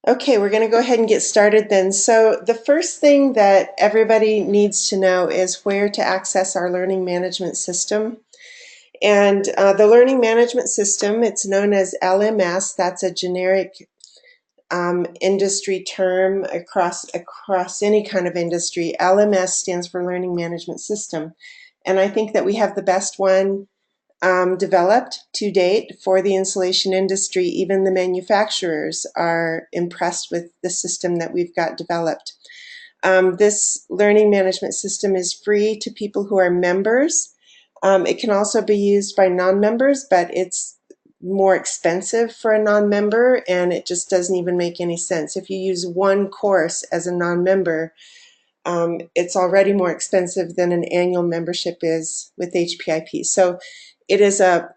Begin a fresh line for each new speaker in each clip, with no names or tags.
Okay, we're going to go ahead and get started then. So the first thing that everybody needs to know is where to access our learning management system. And the learning management system, it's known as LMS. That's a generic industry term across any kind of industry. LMS stands for Learning Management System. And I think that we have the best one developed to date for the insulation industry. Even the manufacturers are impressed with the system that we've got developed. This learning management system is free to people who are members. It can also be used by non-members, but it's more expensive for a non-member, and it just doesn't even make any sense. If you use one course as a non-member, it's already more expensive than an annual membership is with HPIP. So it is our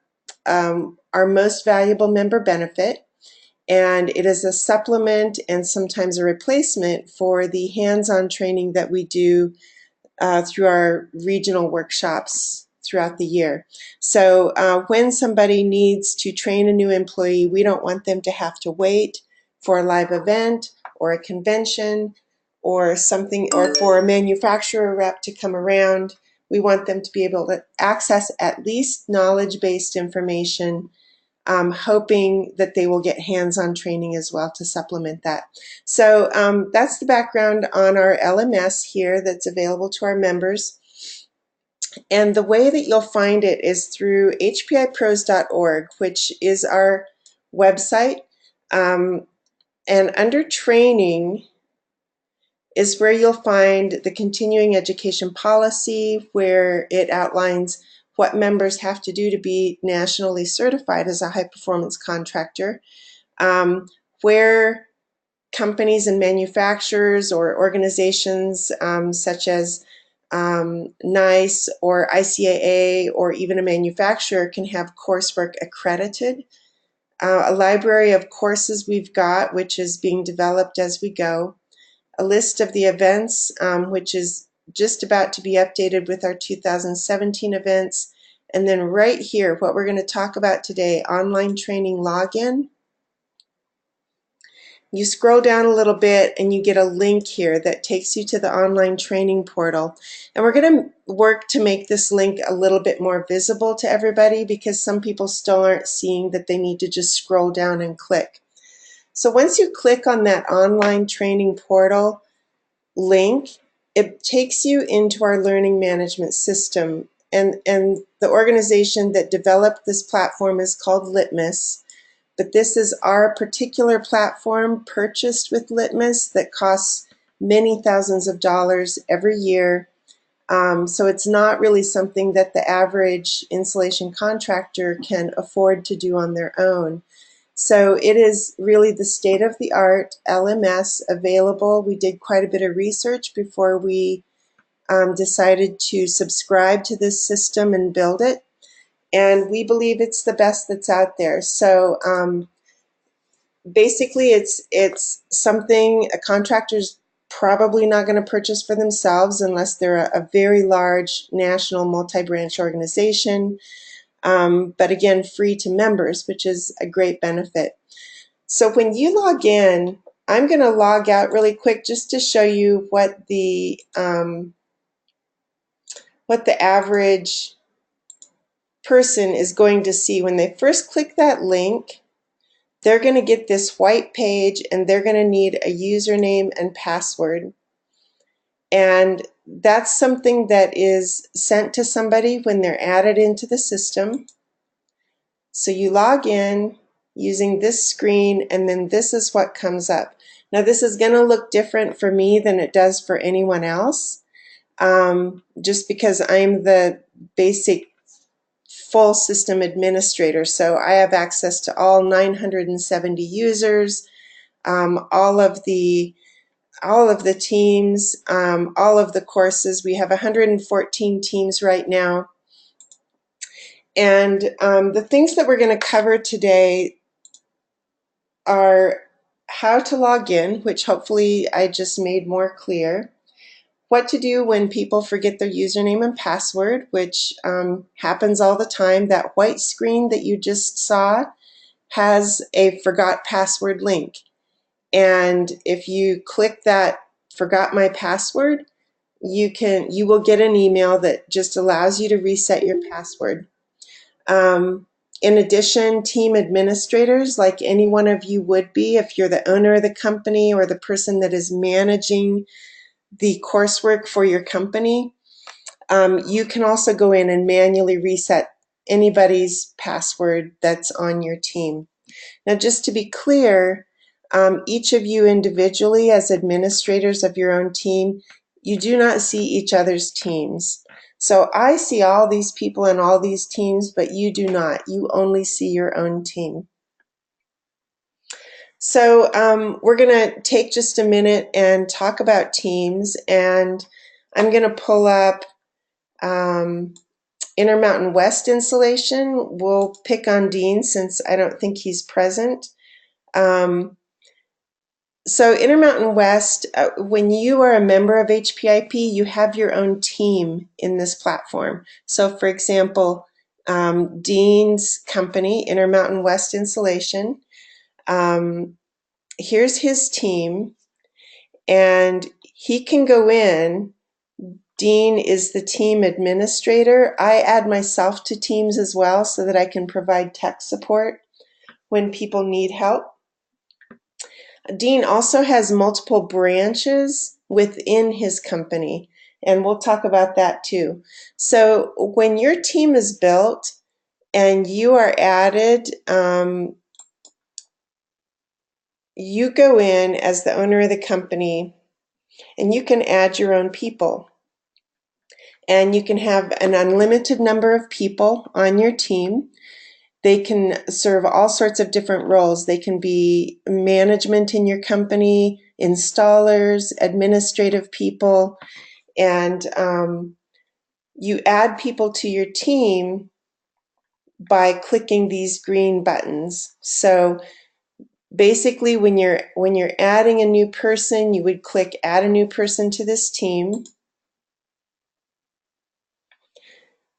most valuable member benefit, and it is a supplement and sometimes a replacement for the hands-on training that we do through our regional workshops throughout the year. So when somebody needs to train a new employee, we don't want them to have to wait for a live event or a convention or something, or for a manufacturer rep to come around. We want them to be able to access at least knowledge-based information, hoping that they will get hands-on training as well to supplement that. So that's the background on our LMS here that's available to our members. And the way that you'll find it is through hpipros.org, which is our website. And under training is where you'll find the continuing education policy, where it outlines what members have to do to be nationally certified as a high performance contractor, where companies and manufacturers or organizations such as NICE or ICAA or even a manufacturer can have coursework accredited. A library of courses we've got, which is being developed as we go. A list of the events, which is just about to be updated with our 2017 events. And then right here, what we're going to talk about today, online training login. You scroll down a little bit and you get a link here that takes you to the online training portal. And we're going to work to make this link a little bit more visible to everybody, because some people still aren't seeing that they need to just scroll down and click. So once you click on that online training portal link, it takes you into our learning management system. And the organization that developed this platform is called Litmus. But this is our particular platform purchased with Litmus that costs many thousands of dollars every year. So it's not really something that the average insulation contractor can afford to do on their own. So it is really the state-of-the-art LMS available. We did quite a bit of research before we decided to subscribe to this system and build it. And we believe it's the best that's out there. So basically it's something a contractor's probably not going to purchase for themselves unless they're a very large national multi-branch organization. But again, free to members, which is a great benefit. So when you log in, I'm going to log out really quick just to show you what the average person is going to see when they first click that link. They're going to get this white page and they're going to need a username and password. And that's something that is sent to somebody when they're added into the system. So you log in using this screen, and then this is what comes up. Now this is going to look different for me than it does for anyone else, just because I'm the basic full system administrator. So I have access to all 970 users, all of the teams, all of the courses. We have 114 teams right now. And the things that we're going to cover today are how to log in, which hopefully I just made more clear. What to do when people forget their username and password, which happens all the time. That white screen that you just saw has a forgot password link. And if you click that forgot my password, you will get an email that just allows you to reset your password. In addition, team administrators, like any one of you would be if you're the owner of the company or the person that is managing the coursework for your company, you can also go in and manually reset anybody's password that's on your team. Now, just to be clear, each of you individually as administrators of your own team, you do not see each other's teams. So I see all these people in all these teams, but you do not. You only see your own team. So we're going to take just a minute and talk about teams, and I'm going to pull up Intermountain West installation. We'll pick on Dean since I don't think he's present. So Intermountain West, when you are a member of HPIP, you have your own team in this platform. So for example, Dean's company, Intermountain West Insulation, here's his team, and he can go in. Dean is the team administrator. I add myself to teams as well so that I can provide tech support when people need help. Dean also has multiple branches within his company, and we'll talk about that too. So when your team is built and you are added, you go in as the owner of the company and you can add your own people. And you can have an unlimited number of people on your team. They can serve all sorts of different roles. They can be management in your company, installers, administrative people, and you add people to your team by clicking these green buttons. So basically, when you're adding a new person, you would click add a new person to this team.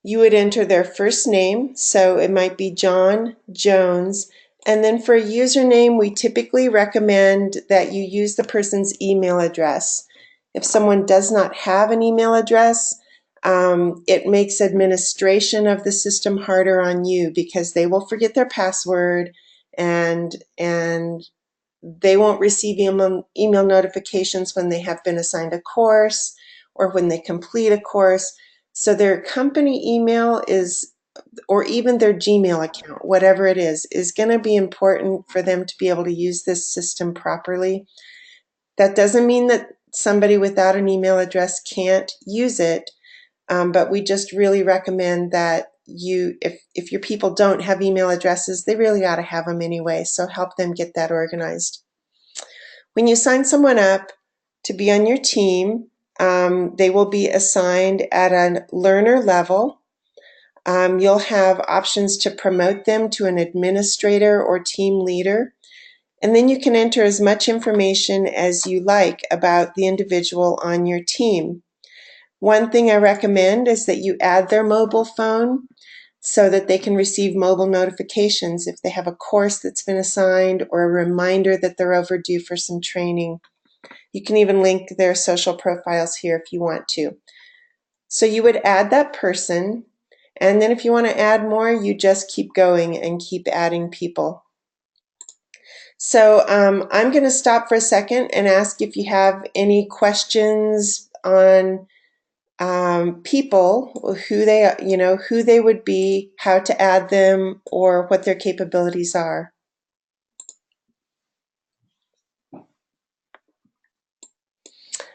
You would enter their first name, so it might be John Jones, and then for a username, we typically recommend that you use the person's email address. If someone does not have an email address, it makes administration of the system harder on you because they will forget their password and they won't receive email notifications when they have been assigned a course or when they complete a course. So their company email is, or even their Gmail account, whatever it is going to be important for them to be able to use this system properly. That doesn't mean that somebody without an email address can't use it, but we just really recommend that if your people don't have email addresses, they really ought to have them anyway, so help them get that organized. When you sign someone up to be on your team, they will be assigned at a learner level. You'll have options to promote them to an administrator or team leader, and then you can enter as much information as you like about the individual on your team. One thing I recommend is that you add their mobile phone so that they can receive mobile notifications if they have a course that's been assigned or a reminder that they're overdue for some training. You can even link their social profiles here if you want to. So you would add that person, and then if you want to add more, you just keep going and keep adding people. So I'm going to stop for a second and ask if you have any questions on people, who they would be, how to add them, or what their capabilities are.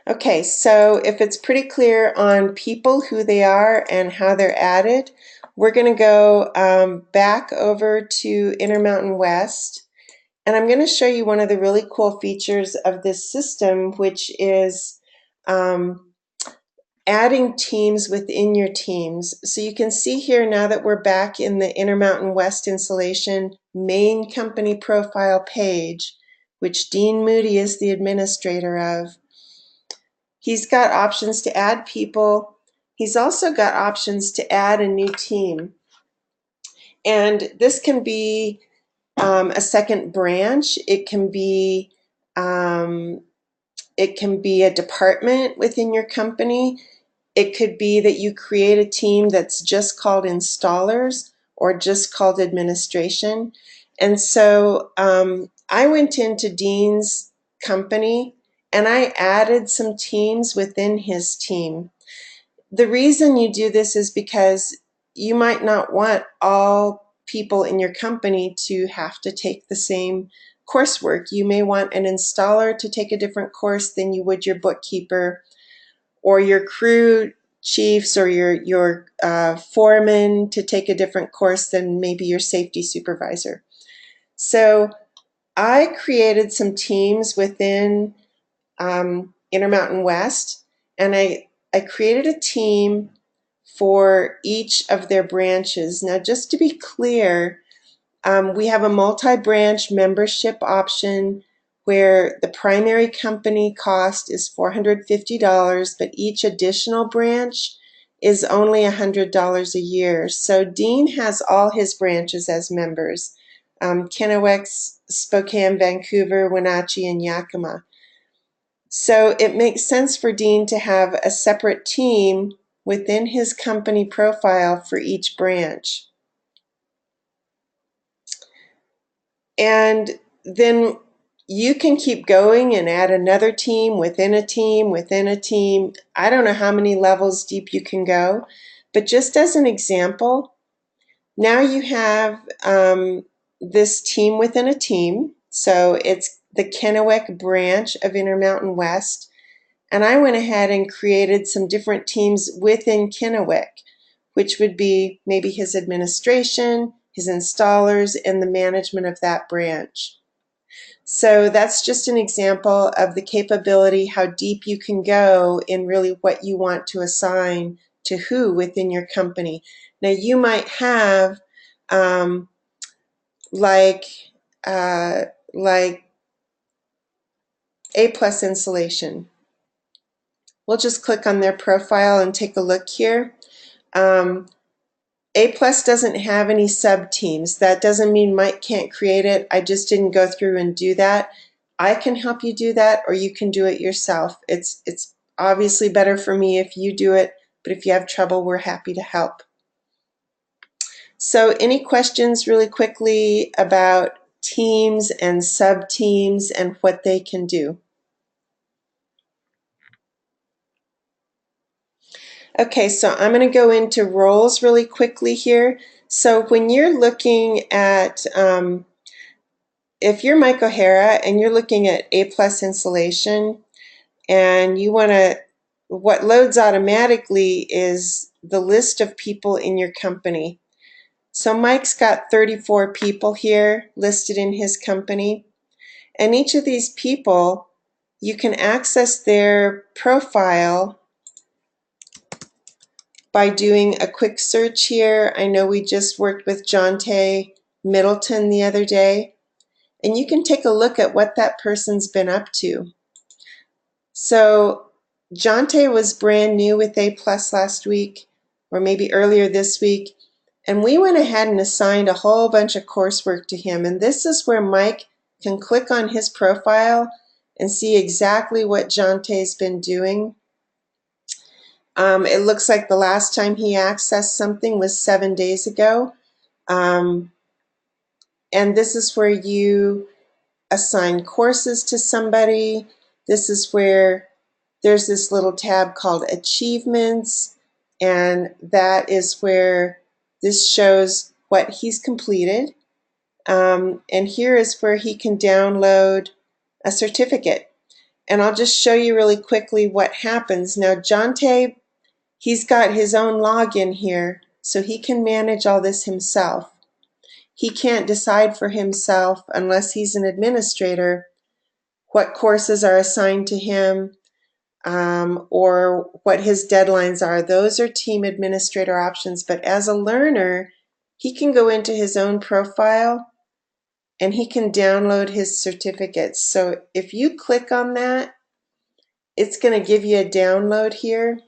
Okay, so if it's pretty clear on people, who they are, and how they're added, we're going to go back over to Intermountain West, and I'm going to show you one of the really cool features of this system, which is adding teams within your teams. So you can see here now that we're back in the Intermountain West Insulation main company profile page, which Dean Moody is the administrator of. He's got options to add people. He's also got options to add a new team. And this can be a second branch. It can be Um, it can be a department within your company. It could be that you create a team that's just called installers or just called administration. And so I went into Dean's company and I added some teams within his team. The reason you do this is because you might not want all people in your company to have to take the same coursework. You may want an installer to take a different course than you would your bookkeeper, or your crew chiefs or your foreman to take a different course than maybe your safety supervisor. So I created some teams within Intermountain West, and I created a team for each of their branches. Now, just to be clear, we have a multi-branch membership option where the primary company cost is $450, but each additional branch is only $100 a year. So Dean has all his branches as members: Kennewick, Spokane, Vancouver, Wenatchee, and Yakima. So it makes sense for Dean to have a separate team within his company profile for each branch. And then you can keep going and add another team within a team within a team. I don't know how many levels deep you can go, but just as an example, now you have this team within a team. So it's the Kennewick branch of Intermountain West. And I went ahead and created some different teams within Kennewick, which would be maybe his administration, his installers, and the management of that branch. So that's just an example of the capability, how deep you can go in really what you want to assign to who within your company. Now you might have um, like uh, like A plus insulation. We'll just click on their profile and take a look here. Um, A plus doesn't have any sub teams. That doesn't mean Mike can't create it. I just didn't go through and do that. I can help you do that, or you can do it yourself. It's obviously better for me if you do it, but if you have trouble, we're happy to help. So any questions really quickly about teams and sub teams and what they can do? Okay, so I'm going to go into roles really quickly here. So when you're looking at, if you're Mike O'Hara and you're looking at A plus insulation and you want to, what loads automatically is the list of people in your company. So Mike's got 34 people here listed in his company, and each of these people, you can access their profile by doing a quick search here. I know we just worked with Jonte Middleton the other day, and you can take a look at what that person's been up to. So Jonte was brand new with A plus last week, or maybe earlier this week, and we went ahead and assigned a whole bunch of coursework to him. And this is where Mike can click on his profile and see exactly what Jonte's been doing. It looks like the last time he accessed something was 7 days ago. And this is where you assign courses to somebody. This is where there's this little tab called Achievements, and that is where this shows what he's completed. And here is where he can download a certificate. And I'll just show you really quickly what happens. Now, Jonte, he's got his own login here, so he can manage all this himself. He can't decide for himself, unless he's an administrator, what courses are assigned to him or what his deadlines are. Those are team administrator options. But as a learner, he can go into his own profile and he can download his certificates. So if you click on that, it's going to give you a download here,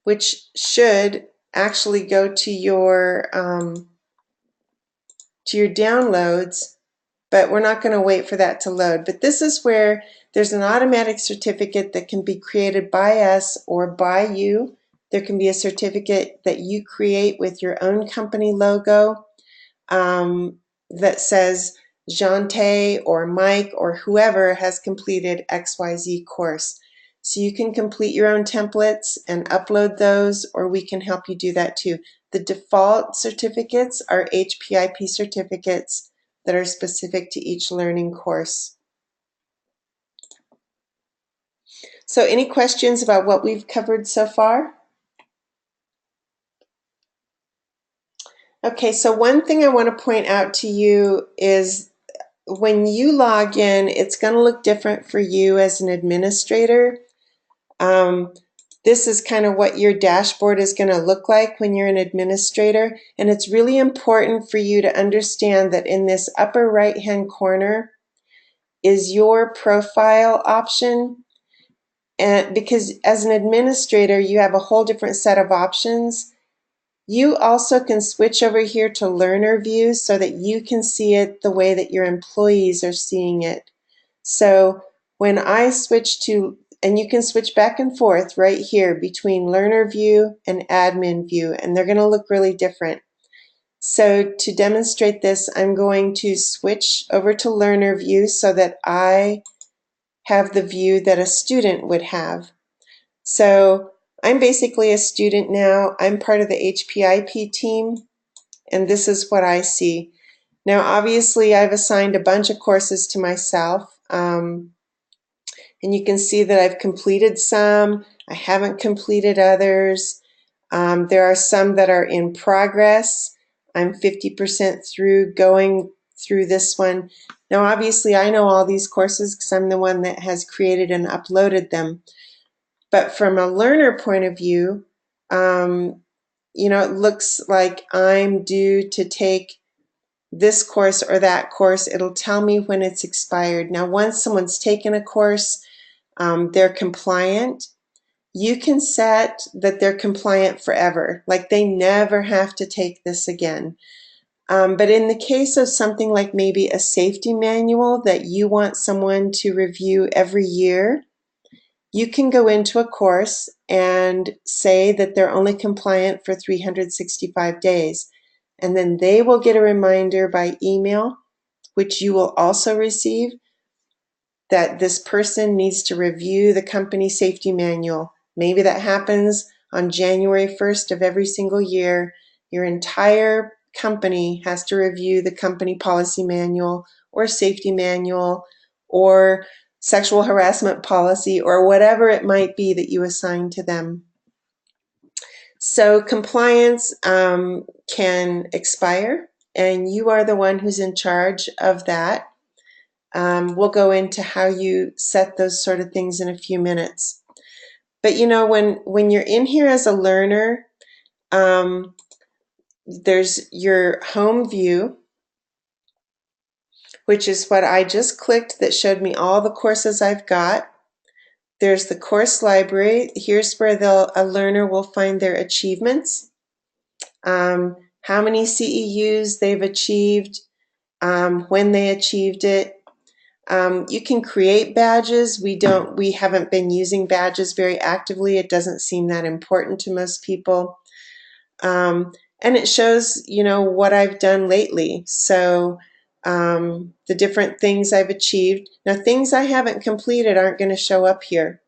which should actually go to your downloads, but we're not going to wait for that to load. But this is where there's an automatic certificate that can be created by us or by you. There can be a certificate that you create with your own company logo that says Jante or Mike or whoever has completed XYZ course. So you can complete your own templates and upload those, or we can help you do that too. The default certificates are HPIP certificates that are specific to each learning course. So any questions about what we've covered so far? Okay, so one thing I want to point out to you is when you log in, it's going to look different for you as an administrator. This is kind of what your dashboard is going to look like when you're an administrator, and it's really important for you to understand that in this upper right hand corner is your profile option, and because as an administrator you have a whole different set of options. You also can switch over here to learner view so that you can see it the way that your employees are seeing it. So when I switch to, and you can switch back and forth right here between learner view and admin view, and they're going to look really different. So to demonstrate this, I'm going to switch over to learner view so that I have the view that a student would have. So I'm basically a student now. I'm part of the HPIP team, and this is what I see. Now, obviously, I've assigned a bunch of courses to myself, and you can see that I've completed some. I haven't completed others. There are some that are in progress. I'm 50% through going through this one. Now, obviously, I know all these courses because I'm the one that has created and uploaded them. But from a learner point of view, you know, it looks like I'm due to take this course or that course. It'll tell me when it's expired. Now, once someone's taken a course, they're compliant. You can set that they're compliant forever, like they never have to take this again. But in the case of something like maybe a safety manual that you want someone to review every year, you can go into a course and say that they're only compliant for 365 days. And then they will get a reminder by email, which you will also receive, that this person needs to review the company safety manual. Maybe that happens on January 1st of every single year. Your entire company has to review the company policy manual or safety manual or sexual harassment policy or whatever it might be that you assign to them. So compliance can expire, and you are the one who's in charge of that. We'll go into how you set those sort of things in a few minutes. But you know, when you're in here as a learner, there's your home view, which is what I just clicked that showed me all the courses I've got. There's the course library. Here's where a learner will find their achievements, how many CEUs they've achieved, when they achieved it. You can create badges. We haven't been using badges very actively. It doesn't seem that important to most people. And it shows, you know, what I've done lately. So the different things I've achieved. Now, things I haven't completed aren't going to show up here.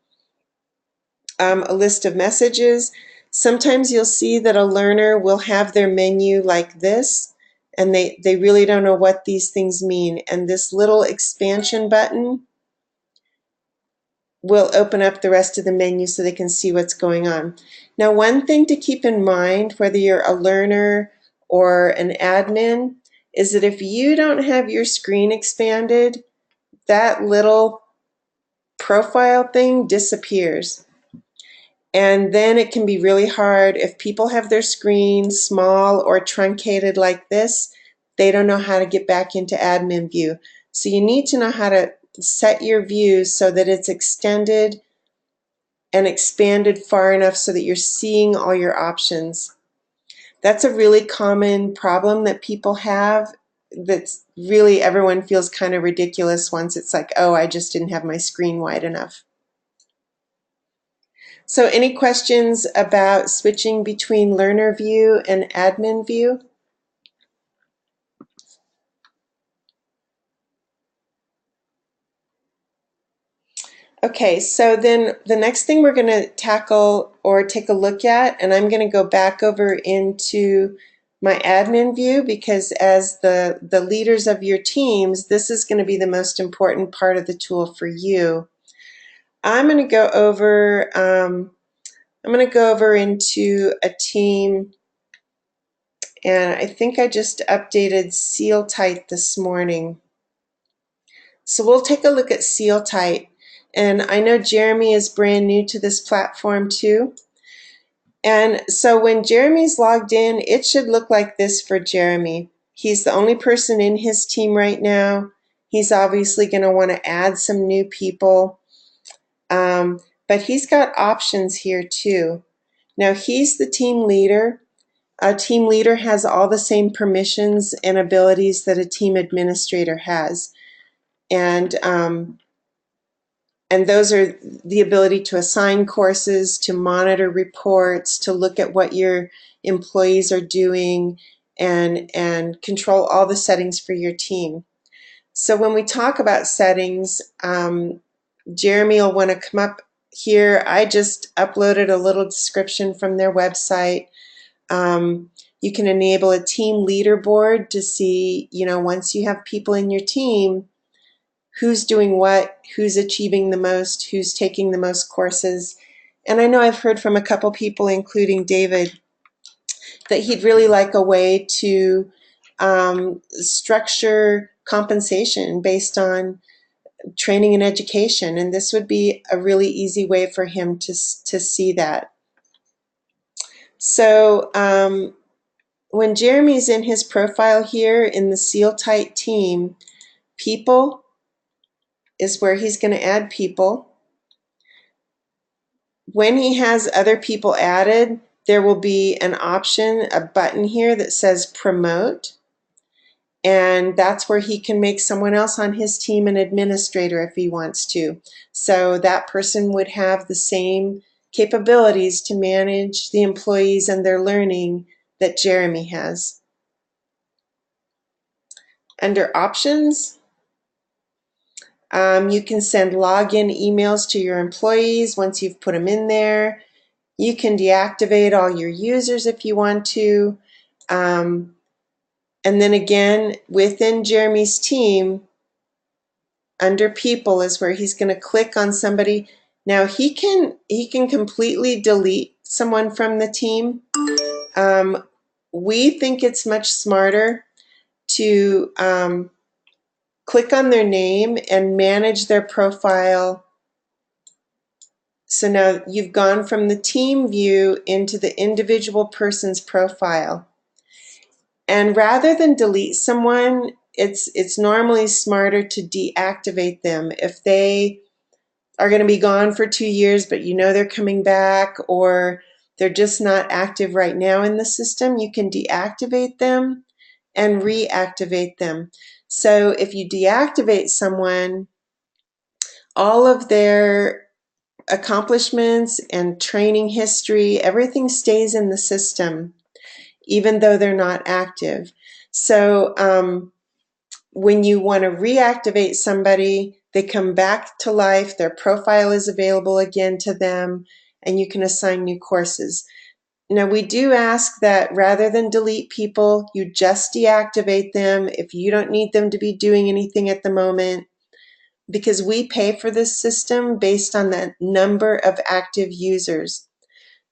A list of messages. Sometimes you'll see that a learner will have their menu like this, and they really don't know what these things mean. And this little expansion button will open up the rest of the menu so they can see what's going on. Now, one thing to keep in mind, whether you're a learner or an admin, is that if you don't have your screen expanded, that little profile thing disappears. And then it can be really hard if people have their screen small or truncated like this, they don't know how to get back into admin view. So you need to know how to set your view so that it's extended and expanded far enough so that you're seeing all your options. That's a really common problem that people have that's really everyone feels kind of ridiculous once it's like, oh, I just didn't have my screen wide enough. So any questions about switching between learner view and admin view? Okay, so then the next thing we're going to tackle or take a look at, and I'm going to go back over into my admin view, because as the leaders of your teams, this is going to be the most important part of the tool for you. I'm going to go over into a team, and I think I just updated Seal Tight this morning. So we'll take a look at Seal Tight. And I know Jeremy is brand new to this platform too. And so when Jeremy's logged in, it should look like this for Jeremy. He's the only person in his team right now. He's obviously going to want to add some new people. But he's got options here too. Now he's the team leader. A team leader has all the same permissions and abilities that a team administrator has. And those are the ability to assign courses, to monitor reports, to look at what your employees are doing, and control all the settings for your team. So when we talk about settings, Jeremy will want to come up here. I just uploaded a little description from their website. You can enable a team leaderboard to see, once you have people in your team, who's doing what, who's achieving the most, who's taking the most courses. And I know I've heard from a couple people, including David, that he'd really like a way to structure compensation based on training and education. And this would be a really easy way for him to see that. So when Jeremy's in his profile here in the Seal Tight team, people is where he's going to add people. When he has other people added, there will be an option, a button here that says promote, and that's where he can make someone else on his team an administrator if he wants to. So that person would have the same capabilities to manage the employees and their learning that Jeremy has. Under options, you can send login emails to your employees once you've put them in there. You can deactivate all your users if you want to. And then again, within Jeremy's team, under people is where he's going to click on somebody. Now he can completely delete someone from the team. We think it's much smarter to click on their name and manage their profile. So now you've gone from the team view into the individual person's profile. And rather than delete someone, it's normally smarter to deactivate them. If they are going to be gone for 2 years, but they're coming back, or they're just not active right now in the system, you can deactivate them and reactivate them. So if you deactivate someone, all of their accomplishments and training history, everything stays in the system, even though they're not active. So when you want to reactivate somebody, they come back to life, their profile is available again to them, and you can assign new courses. Now, we do ask that rather than delete people, you just deactivate them if you don't need them to be doing anything at the moment, because we pay for this system based on the number of active users.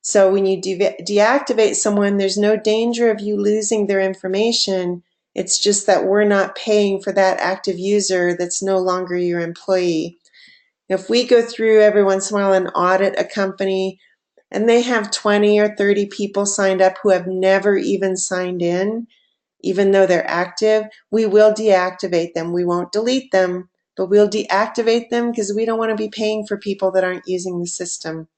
So when you deactivate someone, there's no danger of you losing their information. It's just that we're not paying for that active user that's no longer your employee. If we go through every once in a while and audit a company, and they have 20 or 30 people signed up who have never even signed in, even though they're active, we will deactivate them. We won't delete them, but we'll deactivate them because we don't want to be paying for people that aren't using the system.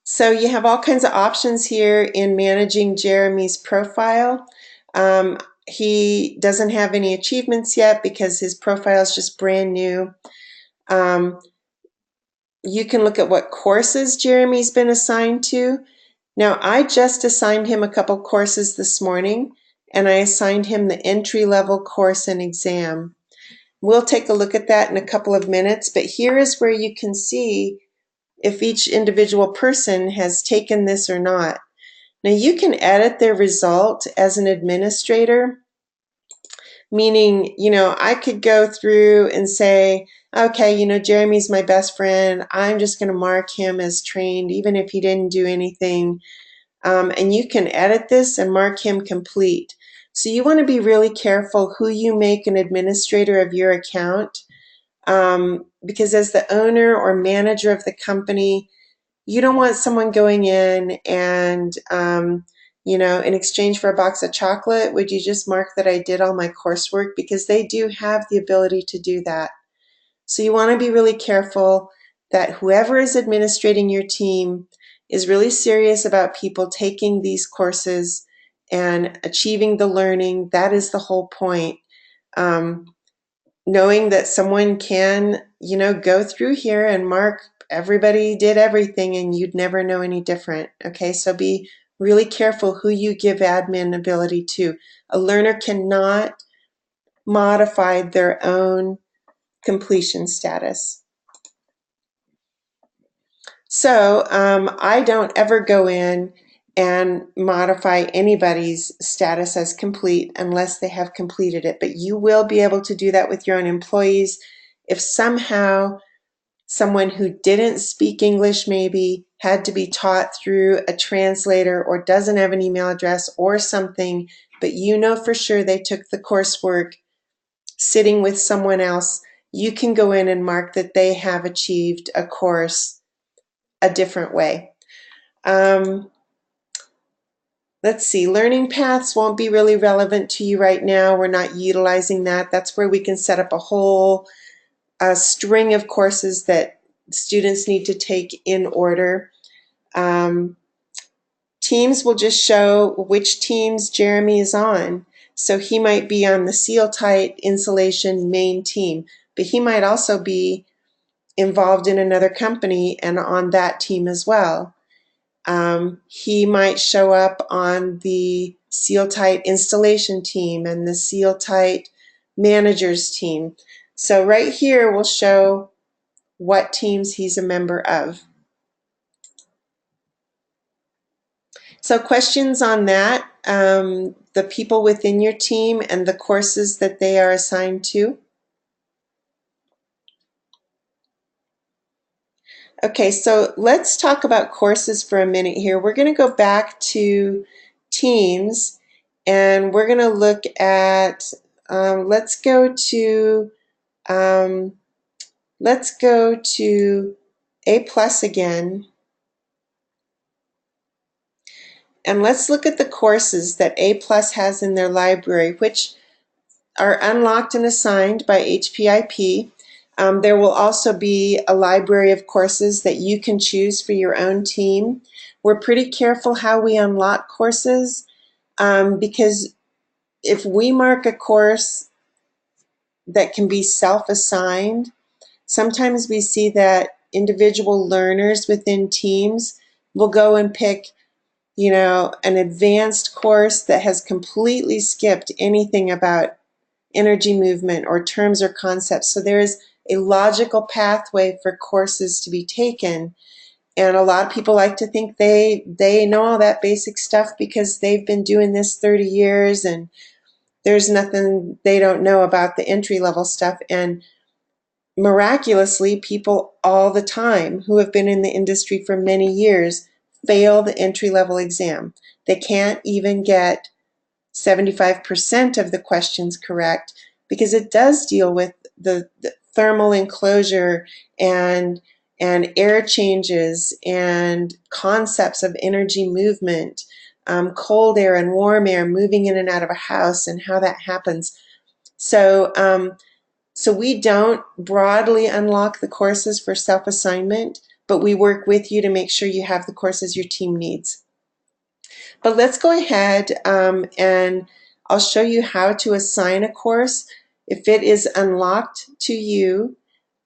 So you have all kinds of options here in managing Jeremy's profile. He doesn't have any achievements yet because his profile is just brand new. You can look at what courses Jeremy's been assigned to. Now, I just assigned him a couple courses this morning, and I assigned him the entry-level course and exam. We'll take a look at that in a couple of minutes, but here is where you can see if each individual person has taken this or not. Now, you can edit their result as an administrator, meaning, I could go through and say, okay, Jeremy's my best friend. I'm just going to mark him as trained, even if he didn't do anything. And you can edit this and mark him complete. So you want to be really careful who you make an administrator of your account, because as the owner or manager of the company, you don't want someone going in and, in exchange for a box of chocolate, would you just mark that I did all my coursework? Because they do have the ability to do that. So you want to be really careful that whoever is administrating your team is really serious about people taking these courses and achieving the learning. That is the whole point. Knowing that someone can, go through here and mark everybody did everything and you'd never know any different. Okay, so be really careful who you give admin ability to. A learner cannot modify their own completion status. So I don't ever go in and modify anybody's status as complete unless they have completed it. But you will be able to do that with your own employees. If somehow someone who didn't speak English maybe had to be taught through a translator or doesn't have an email address or something, but you know for sure they took the coursework sitting with someone else, you can go in and mark that they have achieved a course a different way. Let's see, learning paths won't be really relevant to you right now. We're not utilizing that. That's where we can set up a whole string of courses that students need to take in order. Teams will just show which teams Jeremy is on. So he might be on the seal tight insulation main team, but he might also be involved in another company and on that team as well. He might show up on the seal tight installation team and the seal tight managers team. So right here will show what teams he's a member of. So questions on that, the people within your team and the courses that they are assigned to. Okay, so let's talk about courses for a minute here. We're going to go back to teams and we're going to look at, let's go to A plus again. And let's look at the courses that A plus has in their library, which are unlocked and assigned by HPIP. There will also be a library of courses that you can choose for your own team. We're pretty careful how we unlock courses because if we mark a course that can be self-assigned, sometimes we see that individual learners within teams will go and pick an advanced course that has completely skipped anything about energy movement or terms or concepts. So there is a logical pathway for courses to be taken. And a lot of people like to think they know all that basic stuff because they've been doing this 30 years and there's nothing they don't know about the entry-level stuff. And miraculously, people all the time who have been in the industry for many years fail the entry-level exam. They can't even get 75% of the questions correct because it does deal with the thermal enclosure and air changes and concepts of energy movement, cold air and warm air moving in and out of a house and how that happens. So we don't broadly unlock the courses for self-assignment, but we work with you to make sure you have the courses your team needs. But let's go ahead and I'll show you how to assign a course. If it is unlocked to you,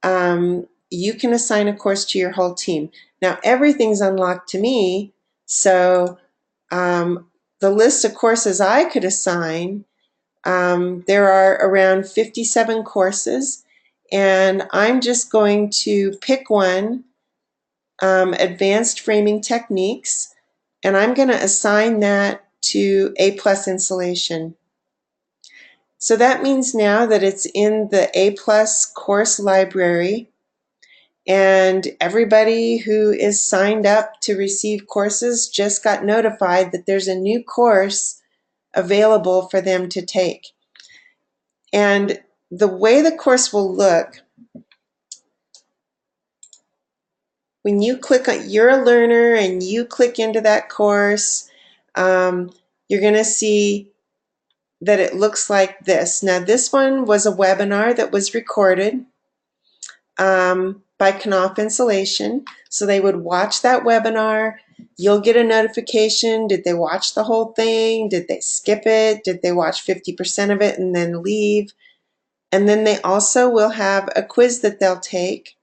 you can assign a course to your whole team. Now everything's unlocked to me, so the list of courses I could assign, there are around 57 courses, and I'm just going to pick one, Advanced Framing Techniques, and I'm going to assign that to A+ Insulation. So that means now that it's in the A+ course library, and everybody who is signed up to receive courses just got notified that there's a new course available for them to take. And the way the course will look, when you click on, you're a learner and you click into that course, you're going to see that it looks like this. Now this one was a webinar that was recorded by Knopf Insulation. So they would watch that webinar. You'll get a notification. Did they watch the whole thing? Did they skip it? Did they watch 50% of it and then leave? And then they also will have a quiz that they'll take.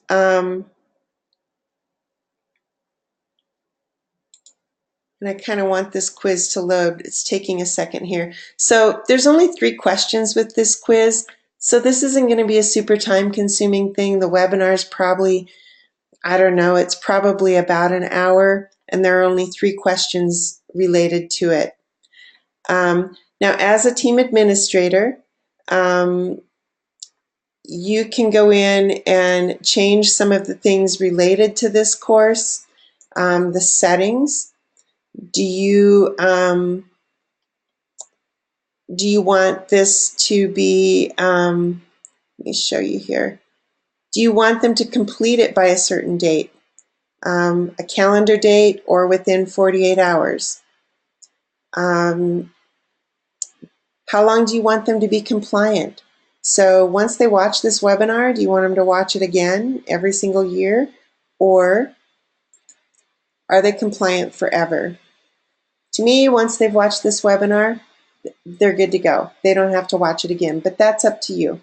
And I kind of want this quiz to load. It's taking a second here. So there's only 3 questions with this quiz. So this isn't going to be a super time consuming thing. The webinar is probably, I don't know, it's probably about an hour, and there are only 3 questions related to it. Now, as a team administrator, you can go in and change some of the things related to this course, the settings. Do you want this to be, let me show you here. Do you want them to complete it by a certain date, a calendar date, or within 48 hours? How long do you want them to be compliant? So once they watch this webinar, do you want them to watch it again every single year? Or are they compliant forever? To me, once they've watched this webinar, they're good to go. They don't have to watch it again, but that's up to you.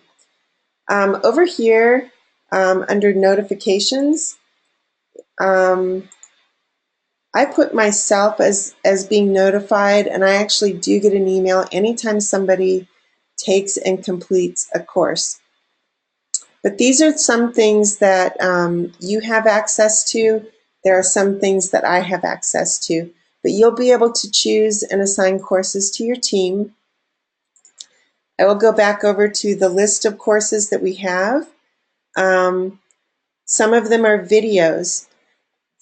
Over here, under notifications, I put myself as being notified, and I actually do get an email anytime somebody takes and completes a course. But these are some things that you have access to. There are some things that I have access to. But you'll be able to choose and assign courses to your team. I will go back over to the list of courses that we have. Some of them are videos.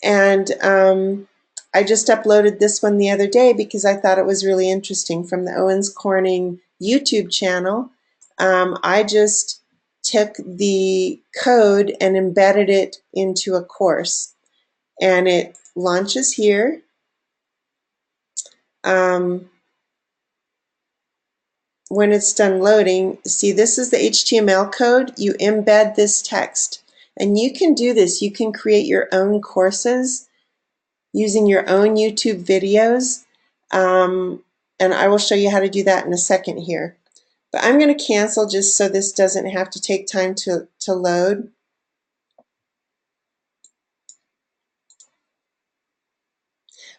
And I just uploaded this one the other day because I thought it was really interesting from the Owens Corning YouTube channel. I just took the code and embedded it into a course, and it launches here. When it's done loading, see, this is the HTML code. You embed this text, and you can do this. You can create your own courses using your own YouTube videos, and I will show you how to do that in a second here. But I'm going to cancel just so this doesn't have to take time to load.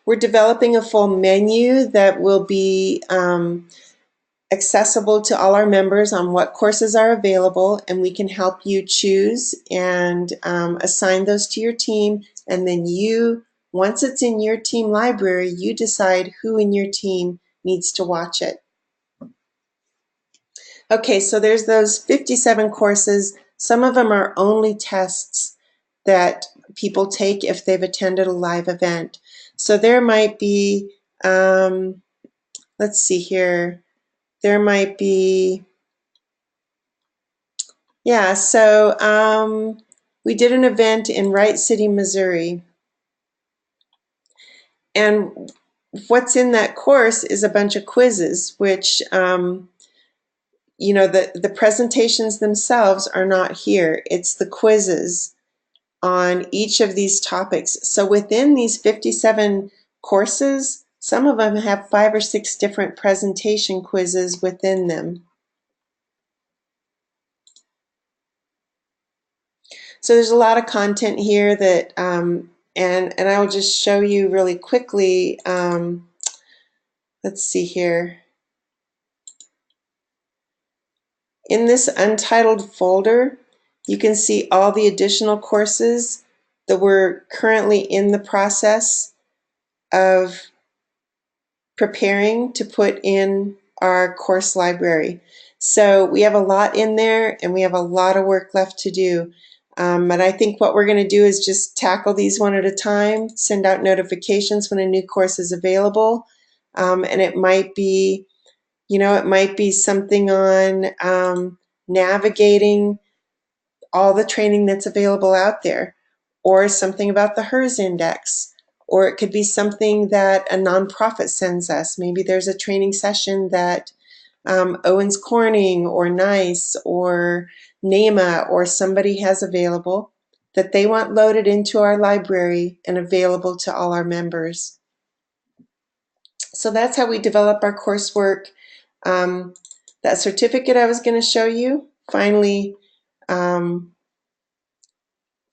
We're developing a full menu that will be accessible to all our members on what courses are available, and we can help you choose and assign those to your team, and then you, once it's in your team library, you decide who in your team needs to watch it. Okay, so there's those 57 courses. Some of them are only tests that people take if they've attended a live event. So there might be, let's see here, there might be, yeah, so we did an event in Wright City, Missouri. And what's in that course is a bunch of quizzes, which, you know, the presentations themselves are not here. It's the quizzes on each of these topics. So within these 57 courses, Some of them have 5 or 6 different presentation quizzes within them. So there's a lot of content here that, and I will just show you really quickly. Let's see here. In this untitled folder, you can see all the additional courses that we're currently in the process of preparing to put in our course library. So we have a lot in there and we have a lot of work left to do. But I think what we're going to do is just tackle these one at a time, send out notifications when a new course is available. And it might be, it might be something on navigating all the training that's available out there, or something about the HERS index, or it could be something that a nonprofit sends us. Maybe there's a training session that Owens Corning or NICE or NEMA or somebody has available that they want loaded into our library and available to all our members. So that's how we develop our coursework. That certificate I was going to show you finally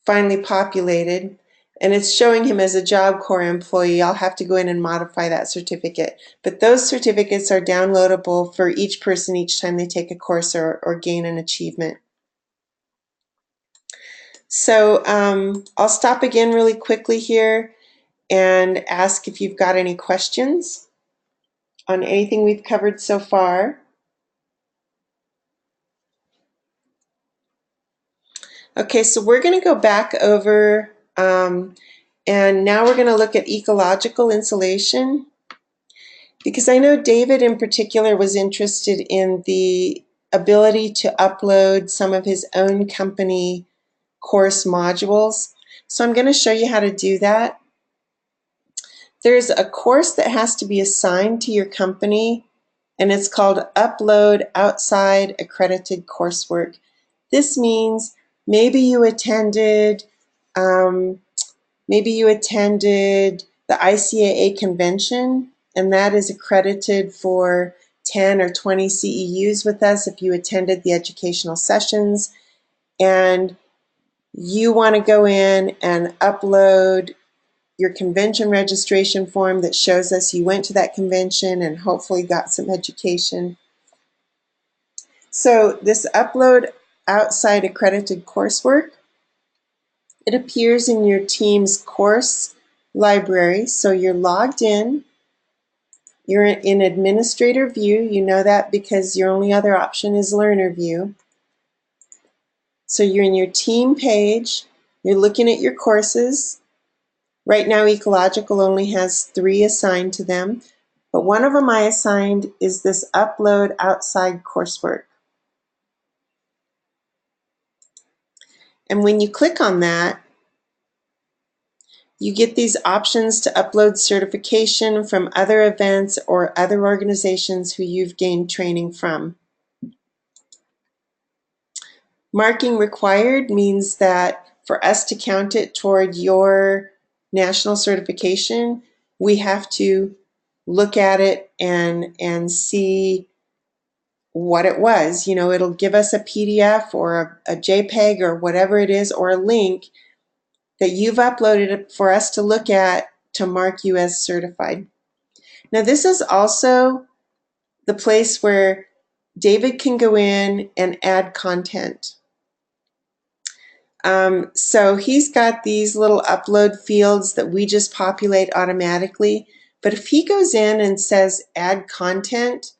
populated, and it's showing him as a Job Corps employee. I'll have to go in and modify that certificate. But those certificates are downloadable for each person each time they take a course or gain an achievement. So I'll stop again really quickly here and ask if you've got any questions on anything we've covered so far. Okay, so we're going to go back over and now we're going to look at ecological insulation, because I know David in particular was interested in the ability to upload some of his own company course modules. So I'm going to show you how to do that. There's a course that has to be assigned to your company, and it's called Upload Outside Accredited Coursework. This means maybe you attended the ICAA convention, and that is accredited for 10 or 20 CEUs with us if you attended the educational sessions, and you want to go in and upload your convention registration form that shows us you went to that convention and hopefully got some education. So this Upload Outside Accredited Coursework, it appears in your team's course library. So you're logged in, you're in administrator view. You know that because your only other option is learner view. So you're in your team page, you're looking at your courses. Right now ecological only has 3 assigned to them, but one of them I assigned is this Upload Outside Coursework. And when you click on that, you get these options to upload certification from other events or other organizations who you've gained training from. Marking required means that for us to count it toward your national certification, we have to look at it and see what it was. It'll give us a PDF or a JPEG or whatever it is, or a link that you've uploaded for us to look at to mark you as certified. Now this is also the place where David can go in and add content. So he's got these little upload fields that we just populate automatically, but if he goes in and says add content,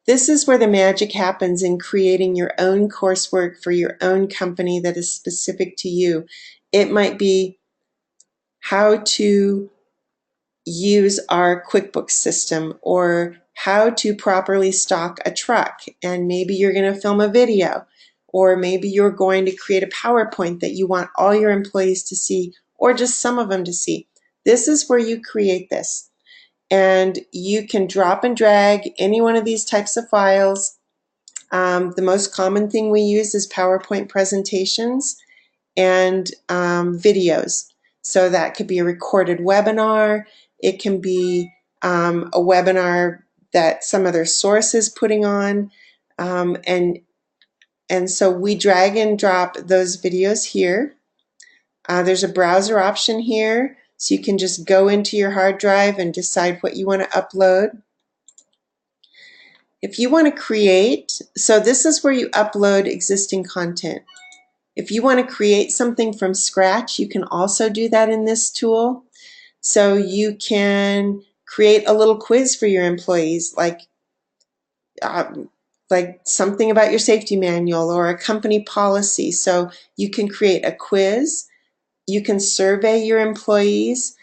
this is where the magic happens in creating your own coursework for your own company that is specific to you. It might be how to use our QuickBooks system, or how to properly stock a truck, and maybe you're going to film a video, or maybe you're going to create a PowerPoint that you want all your employees to see, or just some of them to see. This is where you create this, and you can drop and drag any one of these types of files. The most common thing we use is PowerPoint presentations and videos. So that could be a recorded webinar, it can be a webinar that some other source is putting on, and so we drag and drop those videos here. There's a browser option here, so you can just go into your hard drive and decide what you want to upload. If you want to create, so this is where you upload existing content. If you want to create something from scratch, you can also do that in this tool. So you can create a little quiz for your employees, like something about your safety manual or a company policy. So you can create a quiz. You can survey your employees.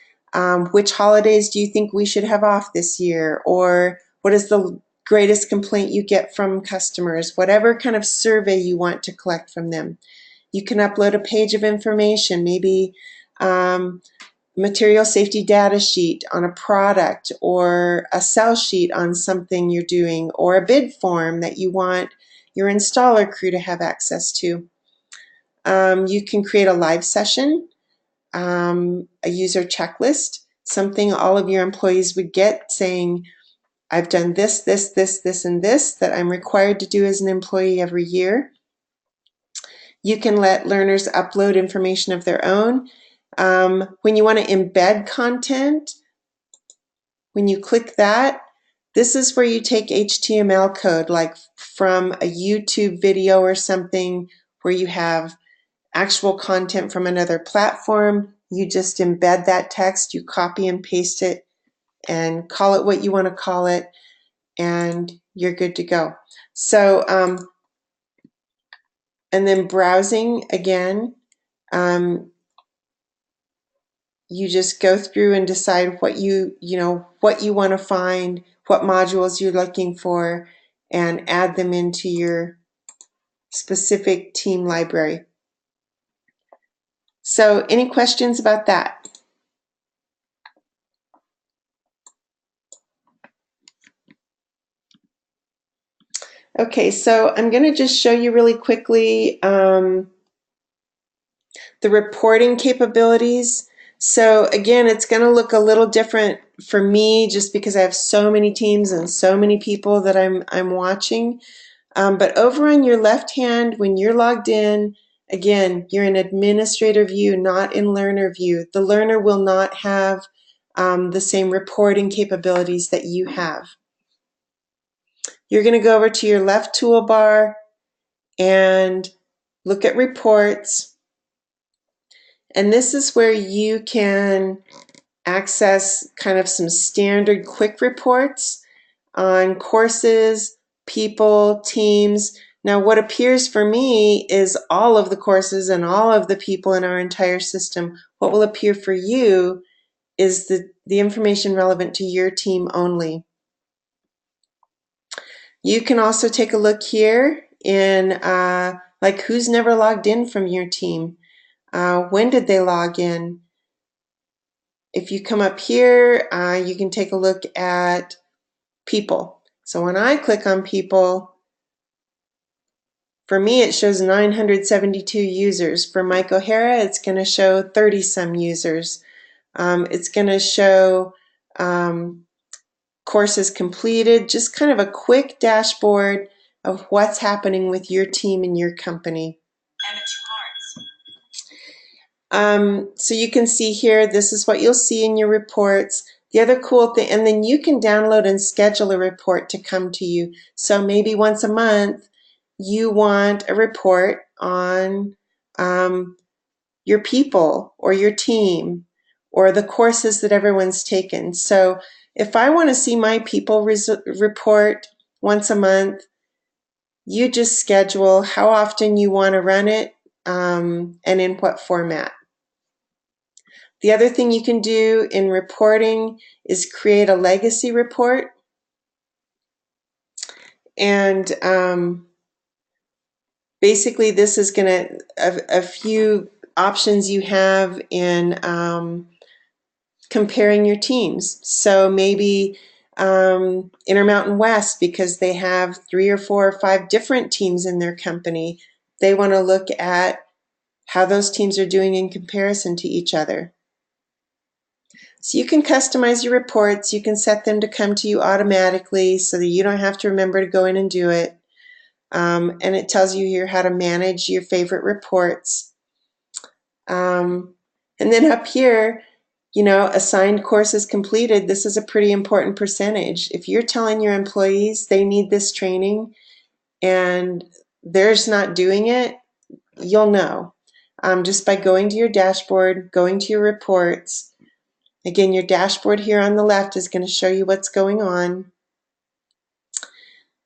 Which holidays do you think we should have off this year? Or what is the greatest complaint you get from customers? Whatever kind of survey you want to collect from them. You can upload a page of information, maybe material safety data sheet on a product, or a sell sheet on something you're doing, or a bid form that you want your installer crew to have access to. You can create a live session, a user checklist, something all of your employees would get saying, I've done this, this, this, this, and this that I'm required to do as an employee every year. You can let learners upload information of their own. When you want to embed content, when you click that, this is where you take HTML code, like from a YouTube video or something where you have actual content from another platform. You just embed that text, you copy and paste it, and call it what you want to call it, and you're good to go. So, and then browsing again, you just go through and decide what what you want to find, what modules you're looking for, and add them into your specific team library. So any questions about that? Okay, so I'm going to just show you really quickly the reporting capabilities. So again, it's going to look a little different for me just because I have so many teams and so many people that I'm watching. But over on your left hand, when you're logged in, again, you're in administrator view, not in learner view. The learner will not have the same reporting capabilities that you have. You're going to go over to your left toolbar and look at reports. And this is where you can access kind of some standard quick reports on courses, people, teams. Now what appears for me is all of the courses and all of the people in our entire system. What will appear for you is the information relevant to your team only. You can also take a look here in like who's never logged in from your team. When did they log in? If you come up here, you can take a look at people. So when I click on people, for me it shows 972 users. For Mike O'Hara, it's going to show 30-some users. It's going to show courses completed, just kind of a quick dashboard of what's happening with your team and your company. So you can see here, this is what you'll see in your reports. The other cool thing, and then you can download and schedule a report to come to you. So maybe once a month, you want a report on your people or your team or the courses that everyone's taken. So if I want to see my people report once a month, you just schedule how often you want to run it and in what format. The other thing you can do in reporting is create a legacy report. And basically this is going to, a few options you have in comparing your teams. So maybe Intermountain West, because they have 3 or 4 or 5 different teams in their company, they want to look at how those teams are doing in comparison to each other. So you can customize your reports. You can set them to come to you automatically so that you don't have to remember to go in and do it. And it tells you here how to manage your favorite reports. And then up here, assigned courses completed. This is a pretty important percentage. If you're telling your employees they need this training and they're just not doing it, you'll know just by going to your dashboard, going to your reports. Again, your dashboard here on the left is going to show you what's going on.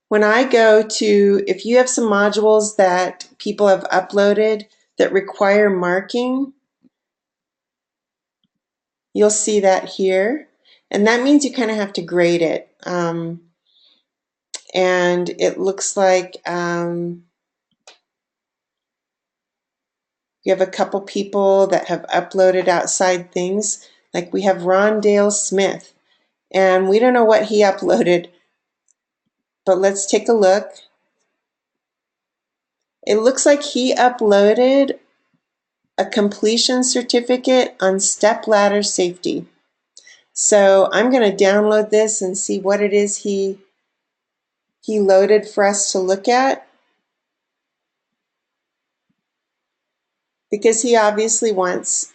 When I go to, if you have some modules that people have uploaded that require marking, you'll see that here. And that means you kind of have to grade it. And it looks like you have a couple people that have uploaded outside things. Like we have Ron Dale Smith. And we don't know what he uploaded, but let's take a look. It looks like he uploaded a completion certificate on step ladder safety. So I'm going to download this and see what it is he loaded for us to look at, because he obviously wants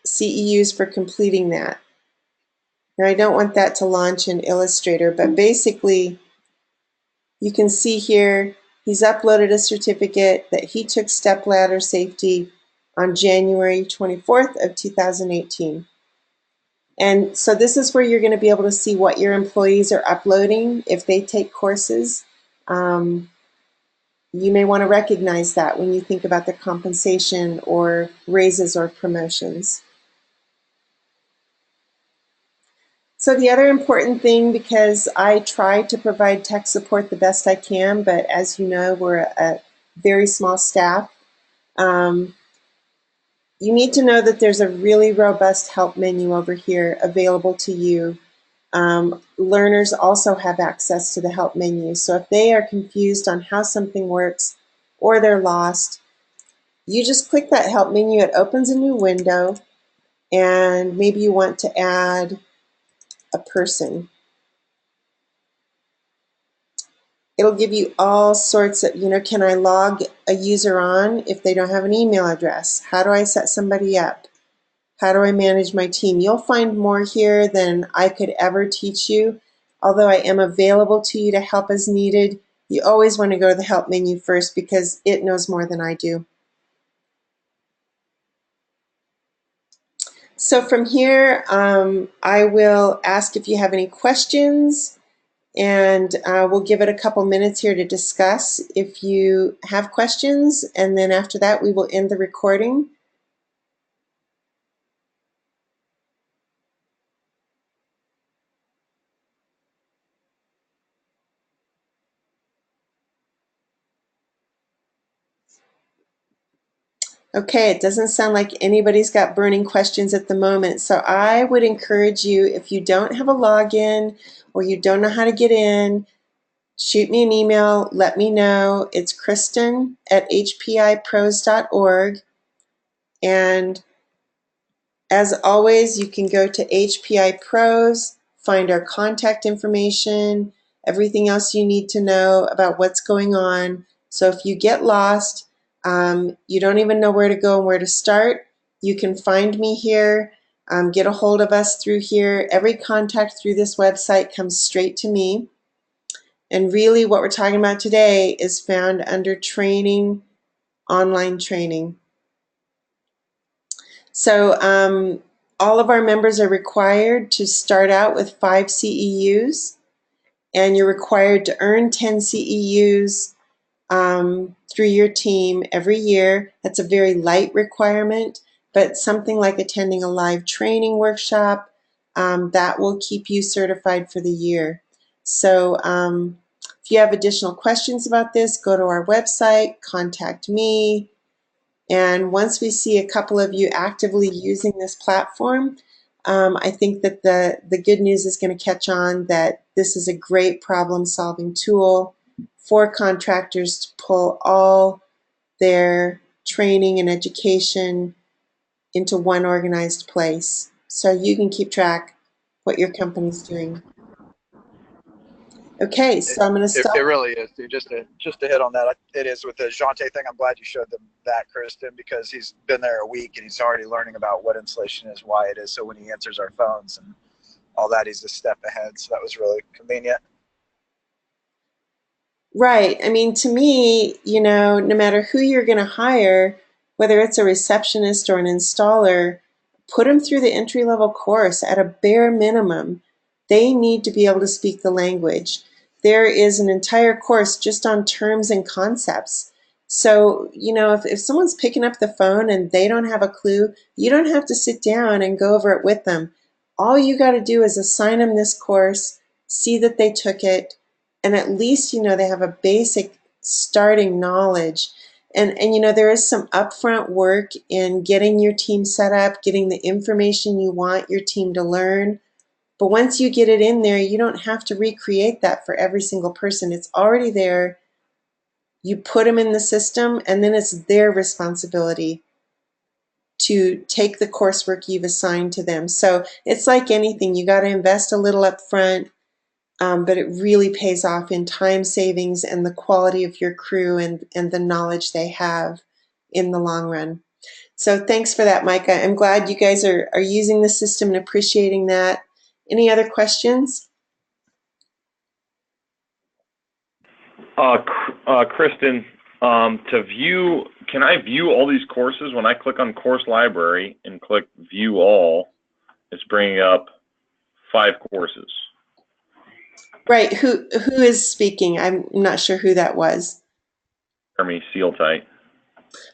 CEUs for completing that. Now I don't want that to launch in Illustrator, but basically you can see here he's uploaded a certificate that he took step ladder safety on January 24th of 2018. And so this is where you're going to be able to see what your employees are uploading if they take courses. You may want to recognize that when you think about their compensation or raises or promotions. So the other important thing, because I try to provide tech support the best I can, but as you know, we're a very small staff, you need to know that there's a really robust help menu over here available to you. Learners also have access to the help menu. So if they are confused on how something works or they're lost, you just click that help menu. It opens a new window, and maybe you want to add a person. It'll give you all sorts of, can I log a user on if they don't have an email address? How do I set somebody up? How do I manage my team? You'll find more here than I could ever teach you. Although I am available to you to help as needed, you always want to go to the help menu first because it knows more than I do. So from here, I will ask if you have any questions, and we'll give it a couple minutes here to discuss if you have questions, and then after that we will end the recording. Okay, it doesn't sound like anybody's got burning questions at the moment, so I would encourage you, if you don't have a login or you don't know how to get in, shoot me an email, let me know. It's Kristen@hpipros.org, and as always, you can go to HPI Pros, find our contact information, everything else you need to know about what's going on. So if you get lost, you don't even know where to go and where to start, you can find me here, get a hold of us through here. Every contact through this website comes straight to me. And really what we're talking about today is found under training, online training. So all of our members are required to start out with 5 CEUs, and you're required to earn 10 CEUs through your team every year. That's a very light requirement, but something like attending a live training workshop, that will keep you certified for the year. So if you have additional questions about this, go to our website, contact me. And once we see a couple of you actively using this platform, I think that the good news is going to catch on that this is a great problem-solving tool for contractors to pull all their training and education into one organized place. so you can keep track what your company's doing. Okay,
It,
so I'm going to
it
stop.
really is, dude. Just to hit on that, it is with the Jante thing. I'm glad you showed them that, Kristen, because he's been there a week and he's already learning about what insulation is, why it is. So when he answers our phones and all that, he's a step ahead. So that was really convenient.
Right. I mean, to me, no matter who you're going to hire, whether it's a receptionist or an installer, put them through the entry level course at a bare minimum. They need to be able to speak the language. There is an entire course just on terms and concepts. So, if someone's picking up the phone and they don't have a clue, you don't have to sit down and go over it with them. All you got to do is assign them this course, see that they took it, and at least they have a basic starting knowledge. And there is some upfront work in getting your team set up, getting the information you want your team to learn. But once you get it in there, you don't have to recreate that for every single person. It's already there. You put them in the system, and then it's their responsibility to take the coursework you've assigned to them. So it's like anything, you got to invest a little up front, but it really pays off in time savings and the quality of your crew and the knowledge they have in the long run. So thanks for that, Micah. I'm glad you guys are using the system and appreciating that. Any other questions?
Kristen, can I view all these courses when I click on course library and click view all? It's bringing up 5 courses.
Right. Who is speaking? I'm not sure who that was.
Jeremy, seal tight.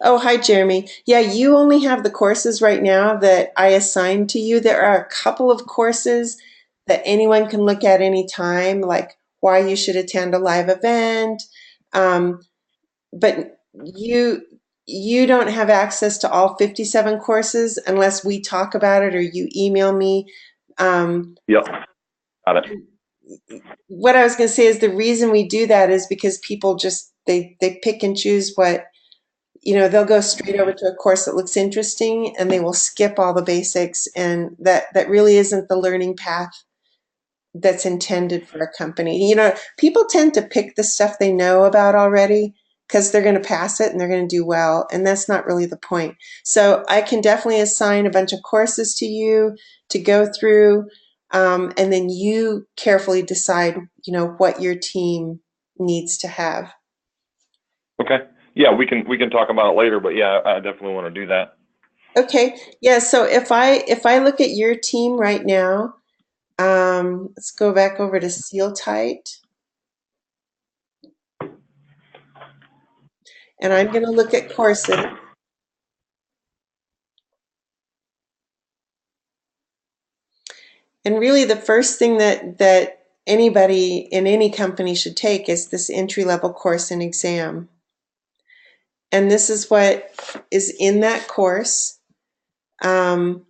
Oh, hi, Jeremy. Yeah, you only have the courses right now that I assigned to you. There are a couple of courses that anyone can look at any time, like why you should attend a live event. Um, but you don't have access to all 57 courses unless we talk about it or you email me. Um,
Yep, got it.
what I was going to say is the reason we do that is because people just they pick and choose what they'll go straight over to a course that looks interesting and they will skip all the basics, and that really isn't the learning path that's intended for a company. People tend to pick the stuff they know about already because they're going to pass it and they're going to do well, and that's not really the point. So I can definitely assign a bunch of courses to you to go through, and then you carefully decide what your team needs to have.
Okay. Yeah, we can talk about it later, but yeah, I definitely want to do that.
Okay, yeah, so if I look at your team right now, let's go back over to Seal Tight, and I'm going to look at courses. And really, the first thing that anybody in any company should take is this entry level course and exam. And this is what is in that course. Um,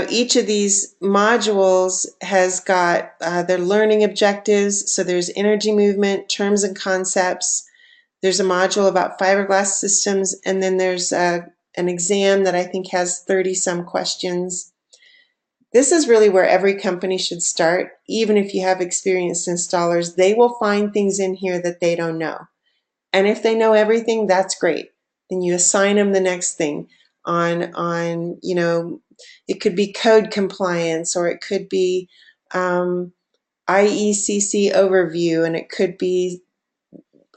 each of these modules has got their learning objectives. So there's energy movement, terms and concepts. There's a module about fiberglass systems, and then there's an exam that I think has 30 some questions. This is really where every company should start. Even if you have experienced installers, they will find things in here that they don't know. And if they know everything, that's great. Then you assign them the next thing on it could be code compliance, or it could be IECC overview, and it could be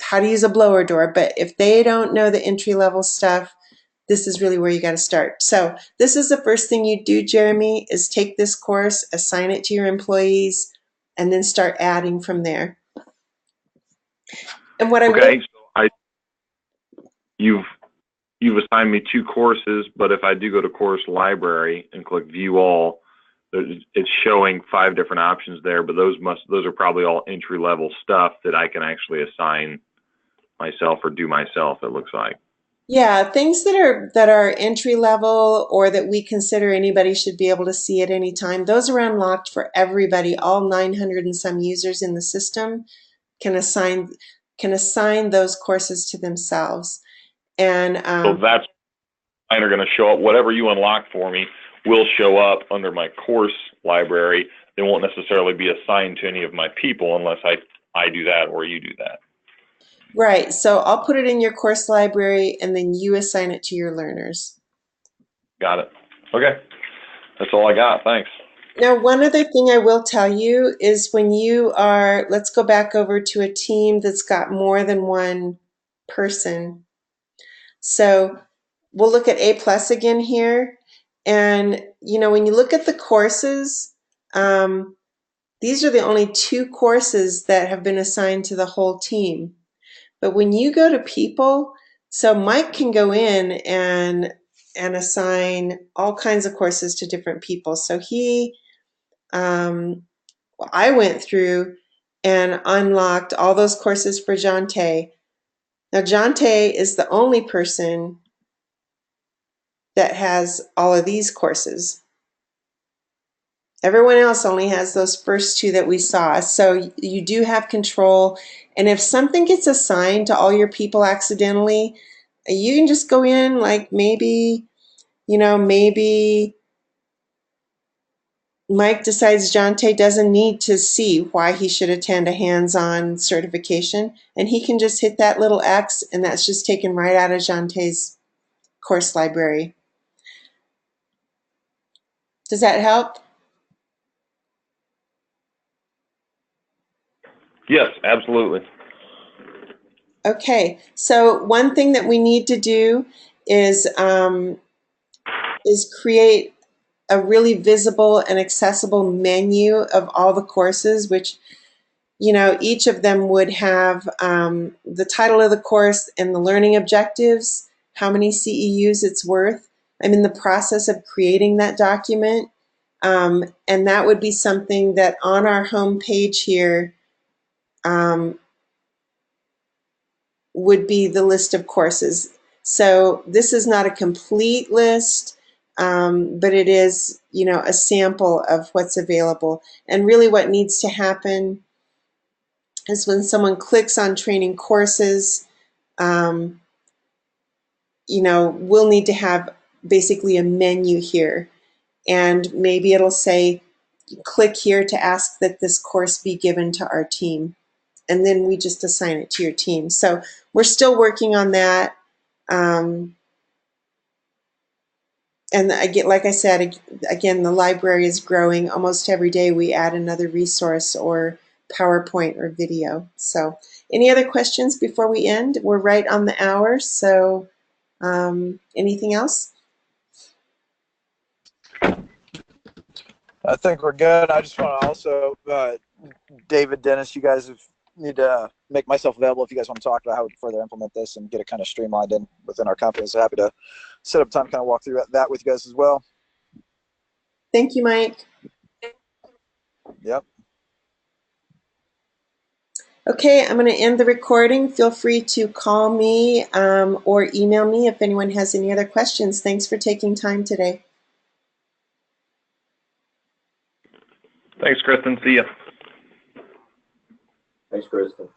how to use a blower door. But if they don't know the entry level stuff, this is really where you got to start. So this is the first thing you do, Jeremy, is take this course, assign it to your employees, and then start adding from there. And what I will,
Okay, so you've you've assigned me 2 courses, but if I do go to course library and click view all, it's showing 5 different options there, but those are probably all entry level stuff that I can actually assign myself or do myself, it looks like.
yeah, things that are entry level or that we consider anybody should be able to see at any time, those are unlocked for everybody. All 900 and some users in the system can assign those courses to themselves. And
So that's mine are going to show up. Whatever you unlock for me will show up under my course library. They won't necessarily be assigned to any of my people unless I do that or you do that.
Right. So I'll put it in your course library and then you assign it to your learners.
Got it. Okay. That's all I got. Thanks.
Now, one other thing I will tell you is when you are, let's go back over to a team that's got more than one person. So we'll look at A plus again here. And, you know, when you look at the courses, these are the only 2 courses that have been assigned to the whole team. But when you go to people, so Mike can go in and assign all kinds of courses to different people. So I went through and unlocked all those courses for Jante. Now Jante is the only person that has all of these courses. Everyone else only has those first 2 that we saw. So you do have control. And if something gets assigned to all your people accidentally, you can just go in, like maybe, you know, maybe Mike decides Jante doesn't need to see why he should attend a hands-on certification, and he can just hit that little X, and that's just taken right out of Jante's course library. Does that help?
Yes, absolutely.
Okay, so one thing that we need to do is create a really visible and accessible menu of all the courses, which, you know, each of them would have the title of the course and the learning objectives, how many CEUs it's worth. I'm in the process of creating that document, and that would be something that on our home page here would be the list of courses. So this is not a complete list, but it is, you know, a sample of what's available. And really what needs to happen is when someone clicks on training courses, you know, we'll need to have basically a menu here. And maybe it'll say, click here to ask that this course be given to our team. And then we just assign it to your team. So we're still working on that. And again, like I said, again, the library is growing. Almost every day we add another resource or PowerPoint or video. So any other questions before we end? We're right on the hour. So anything else?
I think we're good. I just want to also, David, Dennis, you guys need to make myself available if you guys want to talk about how we can further implement this and get it kind of streamlined in within our company. So happy to set up time to kind of walk through that with you guys as well.
Thank you, Mike.
Yep.
Okay, I'm going to end the recording. Feel free to call me or email me if anyone has any other questions. Thanks for taking time today.
Thanks, Kristen. See ya.
Thanks, Kristen.